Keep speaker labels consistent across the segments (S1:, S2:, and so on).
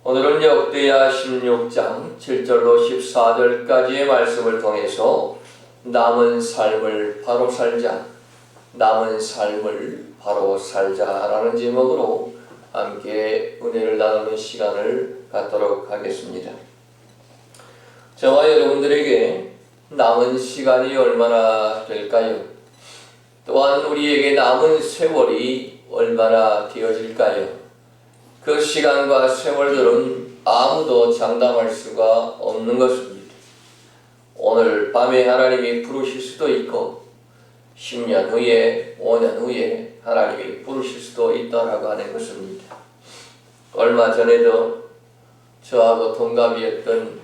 S1: 오늘은 역대하 16장 7절로 14절까지의 말씀을 통해서 남은 삶을 바로 살자, 남은 삶을 바로 살자라는 제목으로 함께 은혜를 나누는 시간을 갖도록 하겠습니다. 저와 여러분들에게 남은 시간이 얼마나 될까요? 또한 우리에게 남은 세월이 얼마나 되어질까요? 그 시간과 세월들은 아무도 장담할 수가 없는 것입니다. 오늘 밤에 하나님이 부르실 수도 있고 10년 후에, 5년 후에 하나님이 부르실 수도 있다라고 하는 것입니다. 얼마 전에도 저하고 동갑이었던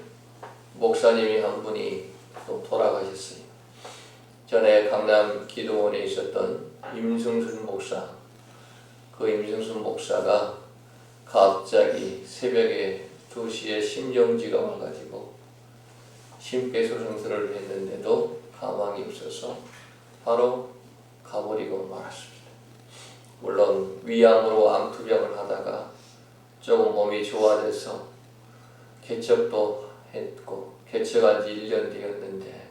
S1: 목사님이 한 분이 또 돌아가셨어요. 전에 강남 기도원에 있었던 임승순 목사, 그 임승순 목사가 갑자기 새벽에 2시에 심정지가 와가지고 심폐소생술을 했는데도 가망이 없어서 바로 가버리고 말았습니다. 물론 위암으로 암투병을 하다가 조금 몸이 좋아져서 개척도 했고 개척한 지 1년 되었는데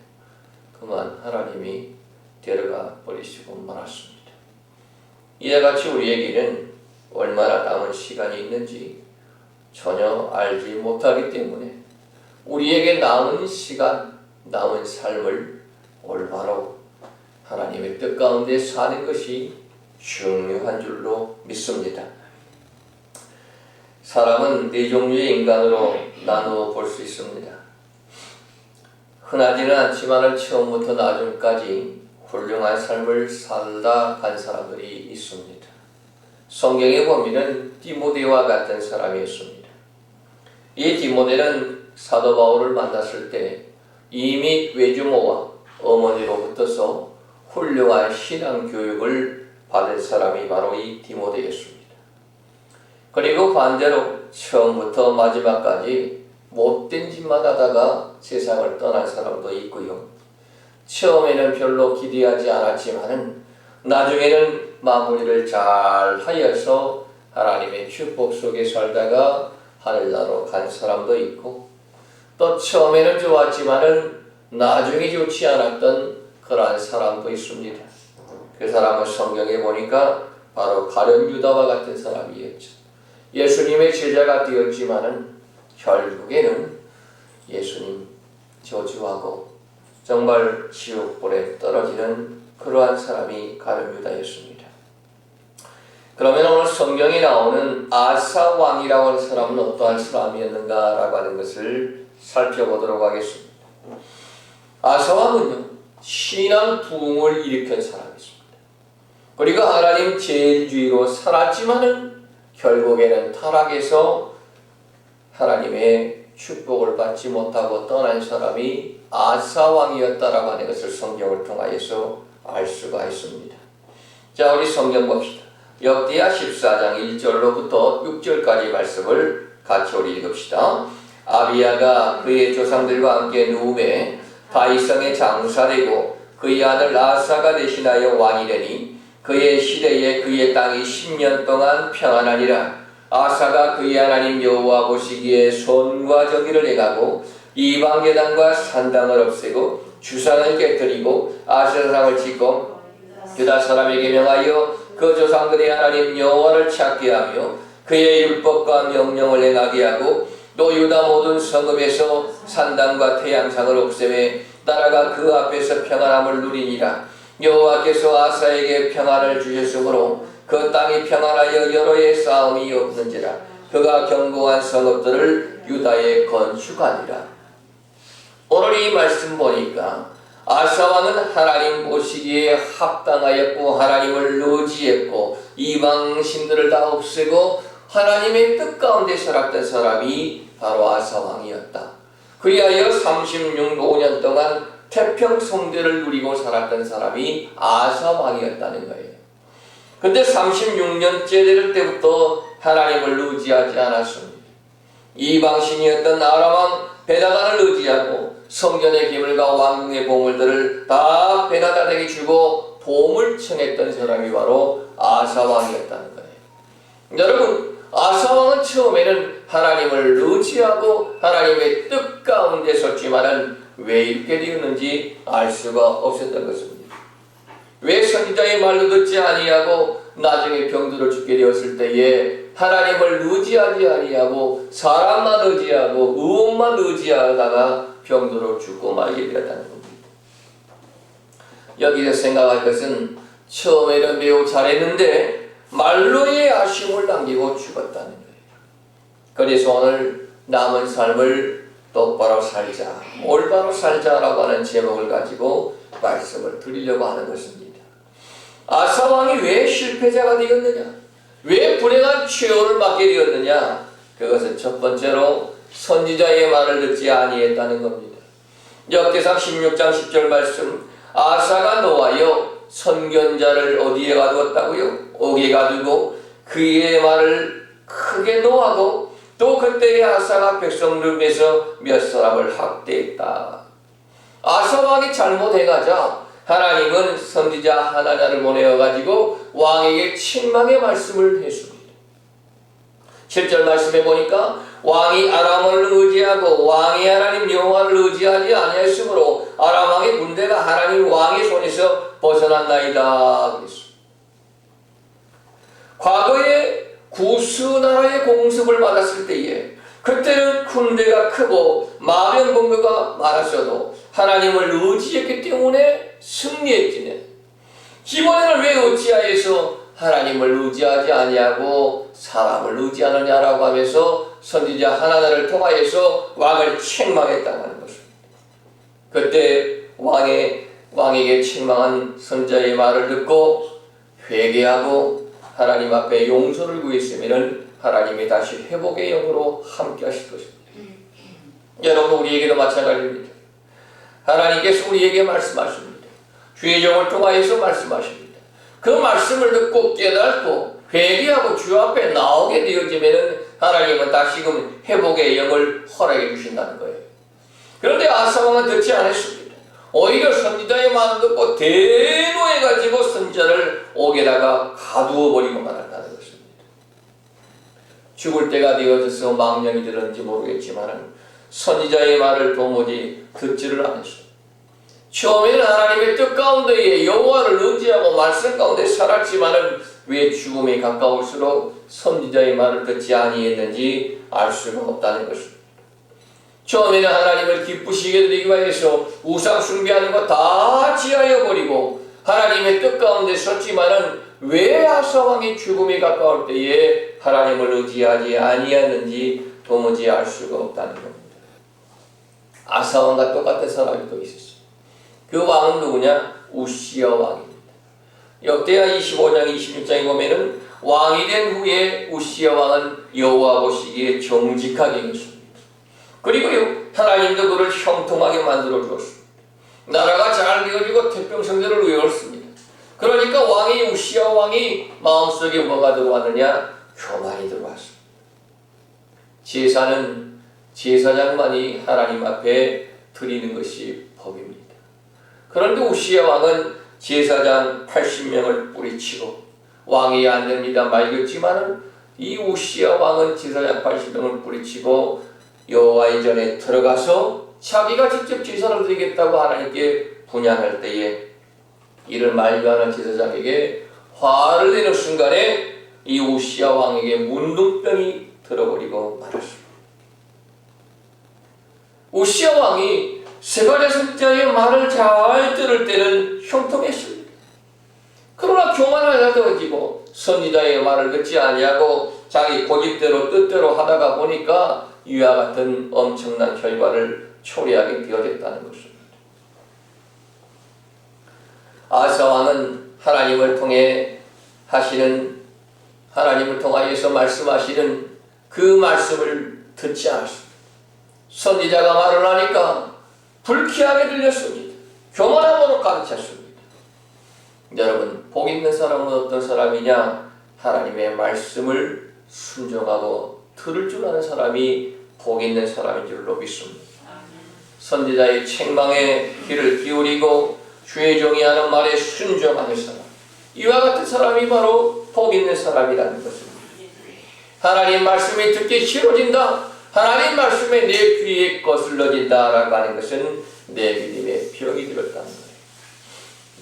S1: 그만 하나님이 데려가 버리시고 말았습니다. 이와 같이 우리에게는 얼마나 남은 시간이 있는지 전혀 알지 못하기 때문에 우리에게 남은 시간, 남은 삶을 올바로 하나님의 뜻 가운데 사는 것이 중요한 줄로 믿습니다. 사람은 네 종류의 인간으로 나누어 볼 수 있습니다. 흔하지는 않지만 처음부터 나중까지 훌륭한 삶을 살다 간 사람들이 있습니다. 성경에 보면은 디모데와 같은 사람이었습니다. 이 디모데는 사도 바울을 만났을 때 이미 외주모와 어머니로부터서 훌륭한 신앙 교육을 받은 사람이 바로 이 디모데였습니다. 그리고 반대로 처음부터 마지막까지 못된 짓만 하다가 세상을 떠난 사람도 있고요. 처음에는 별로 기대하지 않았지만은 나중에는 마무리를 잘 하여서 하나님의 축복 속에 살다가 하늘나라로 간 사람도 있고, 또 처음에는 좋았지만은 나중에 좋지 않았던 그러한 사람도 있습니다. 그 사람은 성경에 보니까 바로 가룟 유다와 같은 사람이었죠. 예수님의 제자가 되었지만은 결국에는 예수님 저주하고 정말 지옥불에 떨어지는 그러한 사람이 가룟 유다였습니다. 그러면 오늘 성경에 나오는 아사 왕이라고 하는 사람은 어떠한 사람이었는가라고 하는 것을 살펴보도록 하겠습니다. 아사 왕은요, 신앙 부흥을 일으킨 사람이었습니다. 그리고 하나님 제일주의로 살았지만은 결국에는 타락해서 하나님의 축복을 받지 못하고 떠난 사람이 아사 왕이었다라고 하는 것을 성경을 통하여서 알 수가 있습니다. 자, 우리 성경 봅시다. 역대하 14장 1절로부터 6절까지 말씀을 같이 우리 읽읍시다. 아비야가 그의 조상들과 함께 누움에 다윗성에 장사되고 그의 아들 아사가 대신하여 왕이 되니 그의 시대에 그의 땅이 10년 동안 평안하니라. 아사가 그의 하나님 여호와 보시기에 손과 저기를 행하고 이방 제단과 산당을 없애고 주상을 깨뜨리고 아세라상을 짓고 유다 사람에게 명하여 그 조상들의 하나님 여호와를 찾게 하며 그의 율법과 명령을 행하게 하고 또 유다 모든 성읍에서 산당과 태양상을 없애매 나라가 그 앞에서 평안함을 누리니라. 여호와께서 아사에게 평안을 주셨으므로 그 땅이 평안하여 여러 해의 싸움이 없는지라. 그가 견고한 성읍들을 유다에 건축하니라. 오늘 이 말씀 보니까 아사 왕은 하나님 보시기에 합당하였고 하나님을 의지했고 이방 신들을 다 없애고 하나님의 뜻 가운데 살았던 사람이 바로 아사 왕이었다. 그리하여 36년 동안 태평성대를 누리고 살았던 사람이 아사 왕이었다는 거예요. 근데 36년째 될 때부터 하나님을 의지하지 않았습니다. 이방신이었던 아람 왕 베나단을 의지하고 성전의 기물과 왕궁의 보물들을 다 베나단에게 주고 보물 청했던 사람이 바로 아사 왕이었다는 거예요. 여러분, 아사 왕은 처음에는 하나님을 의지하고 하나님의 뜻 가운데 섰지만은 왜 이렇게 되었는지 알 수가 없었던 것입니다. 왜 선지자의 말도 듣지 아니하고 나중에 병들어 죽게 되었을 때에 하나님을 의지하지 아니하고 사람만 의지하고 의원만 의지하다가 병들어 죽고 말게 되었다는 겁니다. 여기서 생각할 것은 처음에는 매우 잘했는데 말로의 아쉬움을 남기고 죽었다는 거예요. 그래서 오늘 남은 삶을 똑바로 살자, 올바로 살자라고 하는 제목을 가지고 말씀을 드리려고 하는 것입니다. 아사 왕이 왜 실패자가 되었느냐? 왜 불행한 최후를 맞게 되었느냐? 그것은 첫 번째로 선지자의 말을 듣지 아니했다는 겁니다. 역대상 16장 10절 말씀, 아사가 노하여 선견자를 어디에 가두었다고요? 옥에 가두고 그의 말을 크게 노하고 또 그때의 아사가 백성들 중에서 몇 사람을 학대했다. 아사 왕이 잘못 행하자 하나님은 선지자 하나냐를 보내어가지고 왕에게 책망의 말씀을 했습니다. 7절 말씀에 보니까 왕이 아람을 의지하고 왕이 하나님 여호와를 의지하지 아니하였으므로 아람 왕의 군대가 하나님 왕의 손에서 벗어났나이다. 그랬습니다. 과거에 구스 나라의 공습을 받았을 때에 그때는 군대가 크고 마병병거가 많았어도 하나님을 의지했기 때문에 승리했지만 이번에는 왜 어찌하여서 하나님을 의지하지 아니하고 사람을 의지하느냐라고 하면서 선지자 하나냐를 통하여서 왕을 책망했다고 하는 것입니다. 그때 왕에게 책망한 선지자의 말을 듣고 회개하고 하나님 앞에 용서를 구했으면 하나님이 다시 회복의 영으로 함께 하실 것입니다. 여러분, 우리에게도 마찬가지입니다. 하나님께서 우리에게 말씀하십니다. 주의 종을 통하여서 말씀하십니다. 그 말씀을 듣고 깨닫고 회개하고 주 앞에 나오게 되어지면 하나님은 다시금 회복의 영을 허락해 주신다는 거예요. 그런데 아사 왕은 듣지 않았습니다. 오히려 선지자의 말을 듣고 대노해가지고 선지자를 옥에다가 가두어 버리고 말았다는 것입니다. 죽을 때가 되어져서 망령이 들었는지 모르겠지만 선지자의 말을 도무지 듣지를 않았습니다. 처음에는 하나님의 뜻 가운데에 여호와를 의지하고 말씀 가운데 살았지만은 왜 죽음에 가까울수록 선지자의 말을 듣지 아니했는지 알 수가 없다는 것입니다. 처음에는 하나님을 기쁘시게 드리기 위해서 우상 숭배하는 거 다 지하여 버리고 하나님의 뜻 가운데 섰지만은 왜 아사 왕이 죽음에 가까울 때에 하나님을 의지하지 아니했는지 도무지 알 수가 없다는 겁니다. 아사 왕과 똑같은 사람이 또 있었어요. 그 왕은 누구냐? 우시야 왕입니다. 역대하 25장 26장에 보면은 왕이 된 후에 우시야 왕은 여호와 보시기에 정직하게 행했습니다. 그리고요, 하나님도 그를 형통하게 만들어 주었습니다. 나라가 잘 되어지고 태평성대를 외웠습니다. 그러니까 우시야 왕이 마음속에 뭐가 들어왔느냐? 교만이 들어왔습니다. 제사는 제사장만이 하나님 앞에 드리는 것이 법입니다. 그런데 우시야 왕은 제사장 80명을 뿌리치고 왕이 안 됩니다 말겼지만은 이 우시야 왕은 제사장 80명을 뿌리치고 여호와의 전에 들어가서 자기가 직접 제사를 드리겠다고 하나님께 분양할 때에 이를 말려하는 제사장에게 화를 내는 순간에 이 우시야 왕에게 문둥병이 들어버리고 말았습니다. 우시야 왕이 세가랴 선지자의 말을 잘 들을 때는 형통했습니다. 그러나 교만하여지고 선지자의 말을 듣지 아니하고 자기 고집대로 뜻대로 하다가 보니까 이와 같은 엄청난 결과를 초래하게 되어졌다는 것입니다. 아사 왕은 하나님을 통하여서 말씀하시는 그 말씀을 듣지 않았습니다. 선지자가 말을 하니까 불쾌하게 들렸습니다. 교만함으로 가르쳤습니다. 여러분, 복 있는 사람은 어떤 사람이냐? 하나님의 말씀을 순종하고 들을 줄 아는 사람이 복 있는 사람인 줄로 믿습니다. 선지자의 책망에 귀를 기울이고 주의 종이 하는 말에 순종하는 사람, 이와 같은 사람이 바로 복 있는 사람이라는 것입니다. 하나님 말씀이 듣기 싫어진다. 하나님 말씀에 내 귀에 거슬러진다라고 하는 것은 내 믿음에 병이 들었다는 거예요.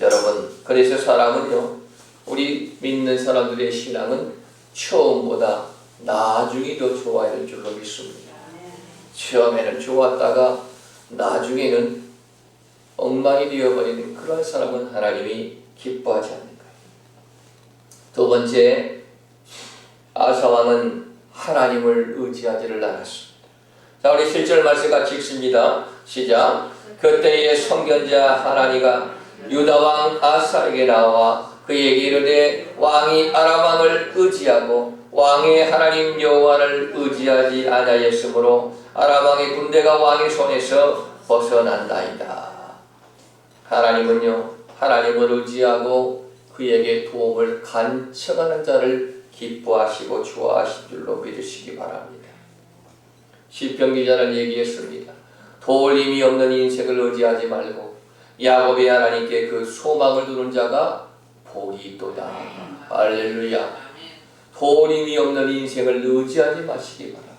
S1: 여러분, 그래서 사람은요, 우리 믿는 사람들의 신앙은 처음보다 나중이 더 좋아야 될 줄로 믿습니다. 처음에는 좋았다가 나중에는 엉망이 되어버리는 그런 사람은 하나님이 기뻐하지 않는 거예요. 두 번째, 아사왕은 하나님을 의지하지를 않았습니다. 자, 우리 7절 말씀 같이 읽습니다. 시작. 그때의 선견자 하나니가 유다왕 아사에게 나와 그에게 이르되 왕이 아람 왕을 의지하고 왕의 하나님 여호와를 의지하지 아니하였으므로 아람 왕의 군대가 왕의 손에서 벗어난다이다. 하나님은요, 하나님을 의지하고 그에게 도움을 간청하는 자를 기뻐하시고 좋아하신 줄로 믿으시기 바랍니다. 시편 기자는 얘기했습니다. 도울 힘이 없는 인생을 의지하지 말고 야곱의 하나님께 그 소망을 두는 자가 복이 있도다. 할렐루야. 도울 힘이 없는 인생을 의지하지 마시기 바랍니다.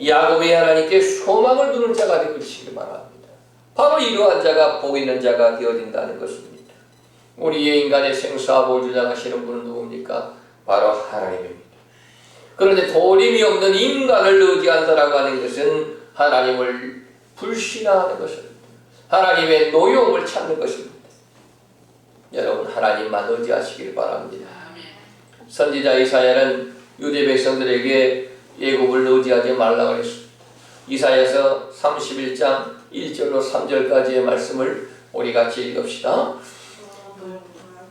S1: 야곱의 하나님께 소망을 두는 자가 되시기 바랍니다. 바로 이러한 자가 복 있는 자가 되어진다는 것입니다. 우리의 인간의 생사복을 주장하시는 분은 누굽니까? 바로 하나님입니다. 그런데 도림이 없는 인간을 의지한다라고 하는 것은 하나님을 불신하는 것입니다. 하나님의 노여움을 찾는 것입니다. 여러분, 하나님만 의지하시길 바랍니다. 선지자 이사야는 유대 백성들에게 애굽을 의지하지 말라고 했습니다. 이사야서 31장 1절로 3절까지의 말씀을 우리 같이 읽읍시다.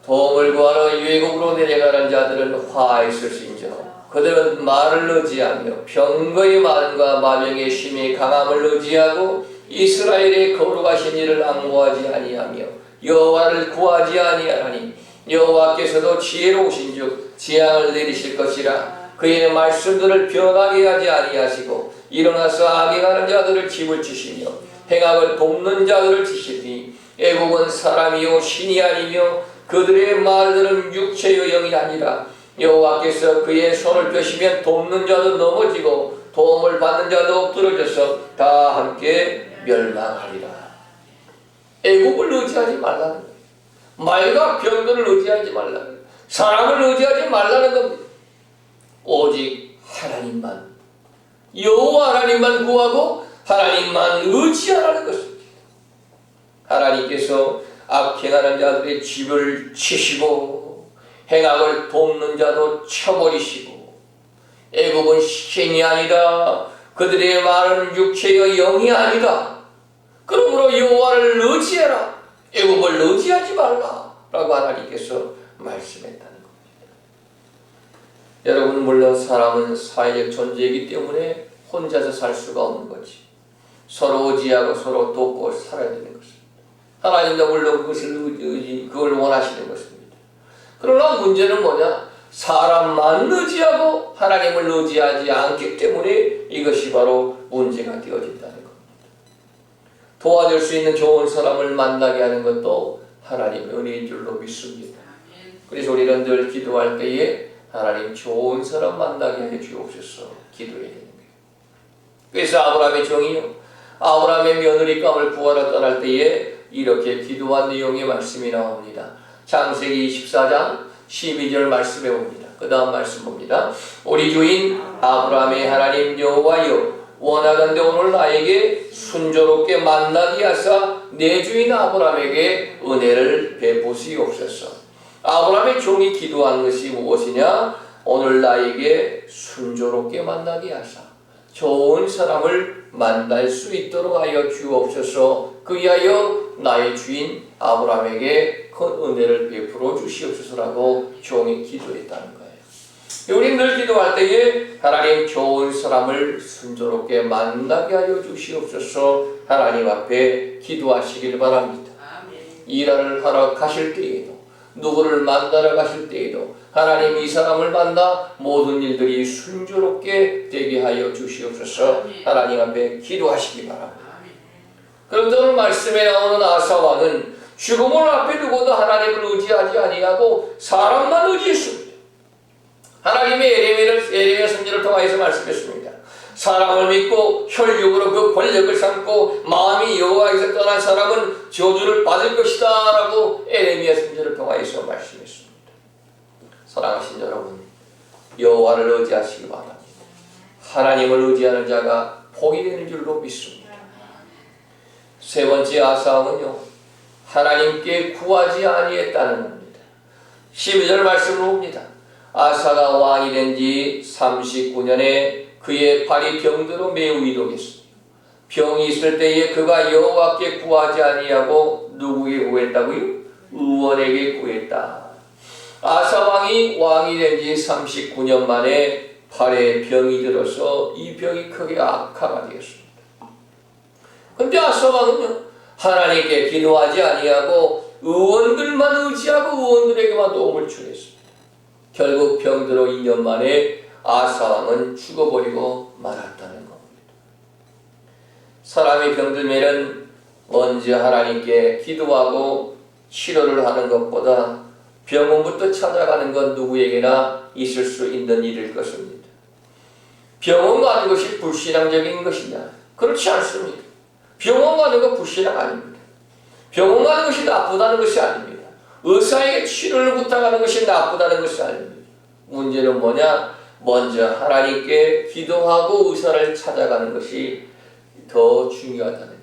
S1: 도움을 구하러 애굽으로 내려가는 자들은 화있을진저 그들은 말을 의지하며 병거의 많음과 마병의 심히 강함을 의지하고 이스라엘의 거룩하신 이를 앙모하지 아니하며 여호와를 구하지 아니하나니 여호와께서도 지혜로우신즉 재앙을 내리실 것이라. 그의 말씀들을 변하게 하지 아니하시고 일어나서 악행하는 자들을 집을 치시며 행악을 돕는 자들을 치시니 애국은 사람이요 신이 아니며 그들의 말들은 육체의 영이 아니라 여호와께서 그의 손을 펴시면 돕는 자도 넘어지고 도움을 받는 자도 엎드러져서 다 함께 멸망하리라. 애국을 의지하지 말라는 거예요. 말과 병들을 의지하지 말라는 거예요. 사람을 의지하지 말라는 겁니다. 오직 하나님만, 여호와 하나님만 구하고 하나님만 의지하라는 것입니다. 하나님께서 악행하는 자들의 집을 치시고 행악을 돕는 자도 쳐버리시고 애굽은 신이 아니다. 그들의 말은 육체의 영이 아니다. 그러므로 여호와를 의지해라. 애굽을 의지하지 말라. 라고 하나님께서 말씀했다는 겁니다. 여러분, 물론 사람은 사회적 존재이기 때문에 혼자서 살 수가 없는 거지. 서로 의지하고 서로 돕고 살아야 되는 것입니다. 하나님도 물론 그걸 원하시는 것입니다. 그러나 문제는 뭐냐? 사람만 의지하고 하나님을 의지하지 않기 때문에 이것이 바로 문제가 되어진다는 겁니다. 도와줄 수 있는 좋은 사람을 만나게 하는 것도 하나님의 은혜인 줄로 믿습니다. 그래서 우리는 늘 기도할 때에 하나님 좋은 사람 만나게 해 주옵소서 기도해야 되는 거예요. 그래서 아브라함의 종이요, 아브라함의 며느리감을 구하러 떠날 때에 이렇게 기도한 내용의 말씀이 나옵니다. 창세기 24장 12절 말씀에 봅니다. 그 다음 말씀 봅니다. 우리 주인 아브라함의 하나님 여호와여, 원하건대 오늘 나에게 순조롭게 만나게 하사 내 주인 아브라함에게 은혜를 베푸시옵소서. 아브라함의 종이 기도한 것이 무엇이냐? 오늘 나에게 순조롭게 만나게 하사 좋은 사람을 만날 수 있도록 하여 주옵소서. 그리하여 나의 주인 아브라함에게 큰 은혜를 베풀어 주시옵소서라고 종이 기도했다는 거예요. 우리 늘 기도할 때에 하나님 좋은 사람을 순조롭게 만나게 하여 주시옵소서 하나님 앞에 기도하시길 바랍니다. 일을 하러 가실 때에도 누구를 만나러 가실 때에도 하나님 이 사람을 만나 모든 일들이 순조롭게 되게 하여 주시옵소서 하나님 앞에 기도하시기 바랍니다. 그런데 오늘 말씀에 나오는 아사왕은 죽음을 앞에 두고도 하나님을 의지하지 아니하고 사람만 의지했습니다. 하나님이 에레미야 선지자를 통하여서 말씀했습니다. 사람을 믿고 혈육으로 그 권력을 삼고 마음이 여호와에게서 떠난 사람은 저주를 받을 것이다 라고 에레미야 선지자를 통하여서 말씀했습니다. 사랑하신 여러분, 여호와를 의지하시기 바랍니다. 하나님을 의지하는 자가 복이 되는 줄로 믿습니다. 세 번째 아사왕은요, 하나님께 구하지 아니했다는 겁니다. 12절 말씀을 봅니다. 아사가 왕이 된 지 39년에 그의 발이 병들어 매우 이독했으며 병이 있을 때에 그가 여호와께 구하지 아니하고 누구에게 구했다고요? 의원에게 구했다. 아사 왕이 된 지 39년 만에 발에 병이 들어서 이 병이 크게 악화가 되었습니다. 근데 아사 왕은요, 하나님께 기도하지 아니하고 의원들만 의지하고 의원들에게만 도움을 청했습니다. 결국 병들어 2년 만에 아사 왕은 죽어버리고 말았다는 겁니다. 사람이 병들면은 먼저 하나님께 기도하고 치료를 하는 것보다 병원부터 찾아가는 건 누구에게나 있을 수 있는 일일 것입니다. 병원 가는 것이 불신앙적인 것이냐? 그렇지 않습니다. 병원 가는 건 불신앙 아닙니다. 병원 가는 것이 나쁘다는 것이 아닙니다. 의사에게 치료를 부탁하는 것이 나쁘다는 것이 아닙니다. 문제는 뭐냐? 먼저 하나님께 기도하고 의사를 찾아가는 것이 더 중요하다는 거예요.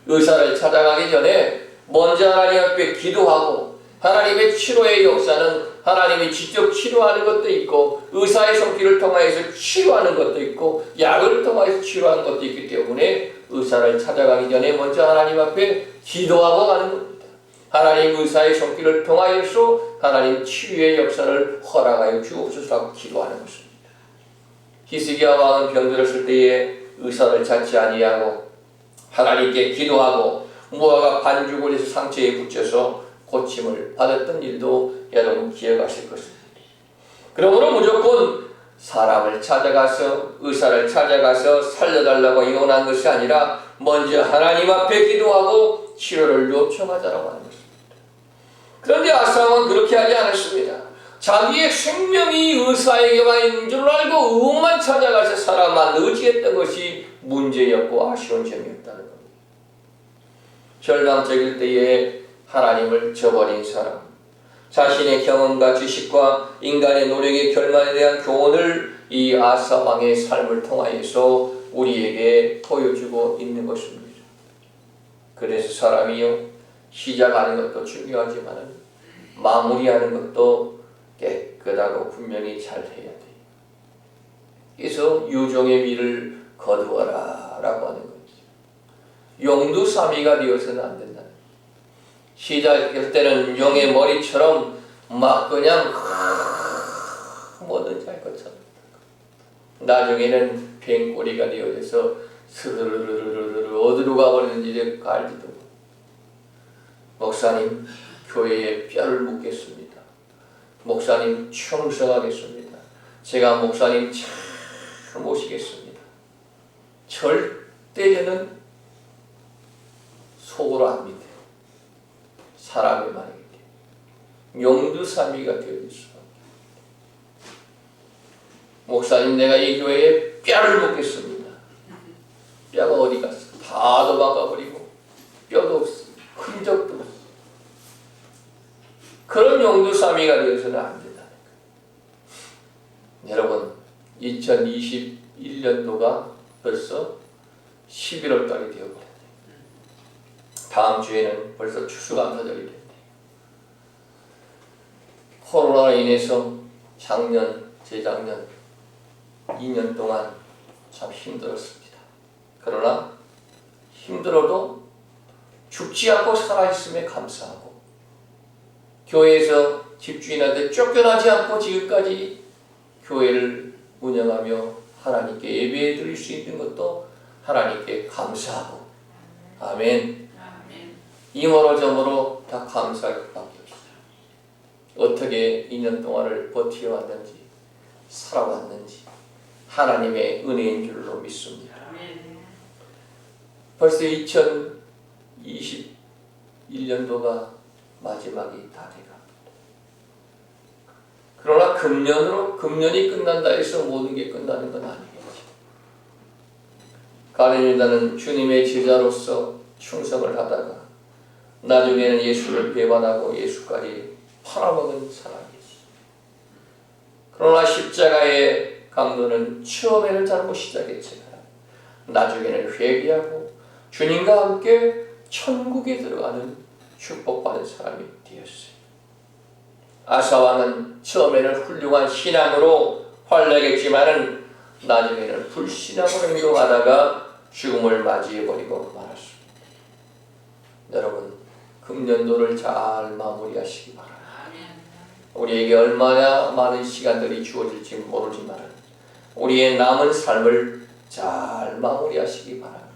S1: 의사를 찾아가기 전에 먼저 하나님 앞에 기도하고, 하나님의 치료의 역사는 하나님이 직접 치료하는 것도 있고 의사의 손길을 통하여서 치료하는 것도 있고 약을 통하여서 치료하는 것도 있기 때문에 의사를 찾아가기 전에 먼저 하나님 앞에 기도하고 가는 겁니다. 하나님 의사의 손길을 통하여서 하나님 치유의 역사를 허락하여 주옵소서라고 기도하는 것입니다. 히스기야 왕은 병들었을 때에 의사를 찾지 아니하고 하나님께 기도하고 무화과 반죽을 해서 상처에 붙여서 고침을 받았던 일도 여러분 기억하실 것입니다. 그러므로 무조건 사람을 찾아가서 의사를 찾아가서 살려달라고 이혼한 것이 아니라 먼저 하나님 앞에 기도하고 치료를 요청하자라고 하는 것입니다. 그런데 아사왕은 그렇게 하지 않았습니다. 자기의 생명이 의사에게만 있는 줄 알고 의원만 찾아가서 사람만 의지했던 것이 문제였고 아쉬운 점이었다는 겁니다. 절망적일 때에 하나님을 저버린 사람, 자신의 경험과 지식과 인간의 노력의 결말에 대한 교훈을 이 아사 왕의 삶을 통하여서 우리에게 보여주고 있는 것입니다. 그래서 사람이요, 시작하는 것도 중요하지만 마무리하는 것도 깨끗하고 분명히 잘 해야 돼요. 그래서 유종의 미를 거두어라 라고 하는 거죠. 용두사미가 되어서는 안 된다. 시작할 때는 용의 머리처럼 막 그냥 뭐든지 할 것처럼, 나중에는 뱅꼬리가 되어져서 스르르르르르 어디로 가버리는지 알지도 못해요. 목사님 교회에 뼈를 묻겠습니다. 목사님 충성하겠습니다. 제가 목사님 잘 모시겠습니다. 절대 저는 속으로 안 믿어요. 사람의 말이기 때문에 용두사미가 되어있어. 목사님 내가 이 교회에 뼈를 묻겠습니다. 뼈가 어디 갔어? 다 도망가버리고 뼈도 없어. 흔적도 없어. 그런 용두사미가 되어서는 안 된다는 거예요. 여러분 2021년도가 벌써 11월 달이 되어버렸네요. 다음 주에는 벌써 추수감사절이 됐네요. 코로나로 인해서 작년, 재작년 2년 동안 참 힘들었습니다. 그러나 힘들어도 죽지 않고 살아있음에 감사하고 교회에서 집주인한테 쫓겨나지 않고 지금까지 교회를 운영하며 하나님께 예배해 드릴 수 있는 것도 하나님께 감사하고, 아멘. 이모로 저모로 다 감사할 것밖에 없어요. 어떻게 2년 동안을 버텨왔는지 살아왔는지 하나님의 은혜인 줄로 믿습니다. 벌써 2021년도가 마지막이 다 돼갑니다. 그러나 금년이 끝난다 해서 모든 게 끝나는 건 아니겠죠. 가룟 유다는 주님의 제자로서 충성을 하다가 나중에는 예수를 배반하고 예수까지 팔아먹은 사람이었어요. 그러나 십자가의 강도는 처음에는 잘못 시작했지만 나중에는 회개하고 주님과 함께 천국에 들어가는 축복받은 사람이 되었어요. 아사왕은 처음에는 훌륭한 신앙으로 활약했지만은 나중에는 불신앙으로 행동하다가 죽음을 맞이해버리고 말았습니다. 여러분, 금년도를 잘 마무리하시기 바랍니다. 우리에게 얼마나 많은 시간들이 주어질지 모르지만 우리의 남은 삶을 잘 마무리하시기 바랍니다.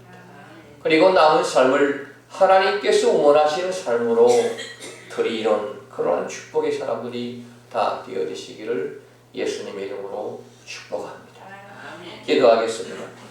S1: 그리고 남은 삶을 하나님께서 원하시는 삶으로 드리는 그러한 축복의 사람들이 다 되어지시기를 예수님의 이름으로 축복합니다. 기도하겠습니다.